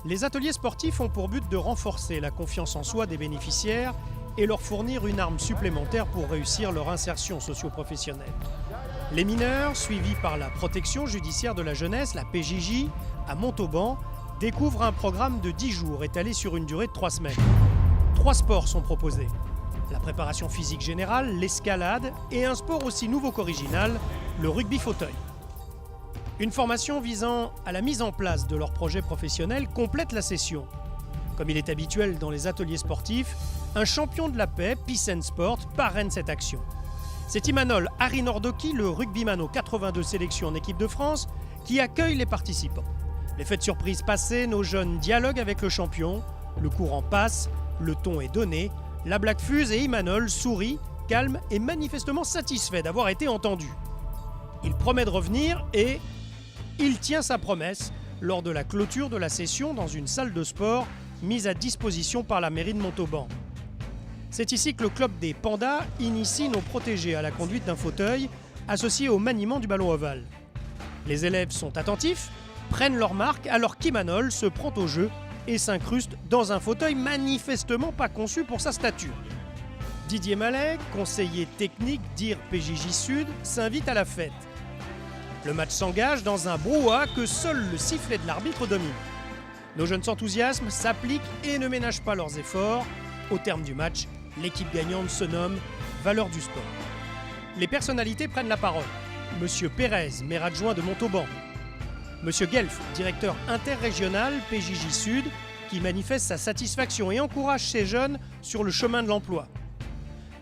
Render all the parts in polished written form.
Les ateliers sportifs ont pour but de renforcer la confiance en soi des bénéficiaires et leur fournir une arme supplémentaire pour réussir leur insertion socio-professionnelle. Les mineurs, suivis par la protection judiciaire de la jeunesse, la PJJ, à Montauban, découvrent un programme de 10 jours étalé sur une durée de 3 semaines. 3 sports sont proposés. La préparation physique générale, l'escalade et un sport aussi nouveau qu'original, le rugby fauteuil. Une formation visant à la mise en place de leur projet professionnel complète la session. Comme il est habituel dans les ateliers sportifs, un champion de la paix, Peace and Sport, parraine cette action. C'est Imanol Arinordoki, le rugbyman aux 82 sélections en équipe de France, qui accueille les participants. L'effet de surprise passé, nos jeunes dialoguent avec le champion, le courant passe, le ton est donné, la blague fuse et Imanol sourit, calme et manifestement satisfait d'avoir été entendu. Il promet de revenir et il tient sa promesse lors de la clôture de la session dans une salle de sport mise à disposition par la mairie de Montauban. C'est ici que le club des Pandas initie nos protégés à la conduite d'un fauteuil associé au maniement du ballon ovale. Les élèves sont attentifs, prennent leur marque alors qu'Imanol se prend au jeu et s'incruste dans un fauteuil manifestement pas conçu pour sa stature. Didier Mallet, conseiller technique d'IR PJJ Sud, s'invite à la fête. Le match s'engage dans un brouhaha que seul le sifflet de l'arbitre domine. Nos jeunes s'enthousiasment, s'appliquent et ne ménagent pas leurs efforts. Au terme du match, l'équipe gagnante se nomme Valeurs du sport. Les personnalités prennent la parole. Monsieur Pérez, maire adjoint de Montauban. Monsieur Guelf, directeur interrégional PJJ Sud, qui manifeste sa satisfaction et encourage ces jeunes sur le chemin de l'emploi.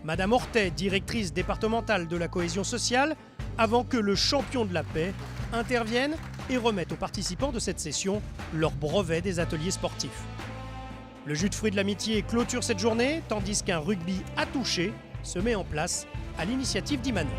Madame Hortet, directrice départementale de la cohésion sociale, avant que le champion de la paix intervienne et remette aux participants de cette session leur brevet des ateliers sportifs. Le jus de fruits de l'amitié clôture cette journée, tandis qu'un rugby à toucher se met en place à l'initiative d'Imanol.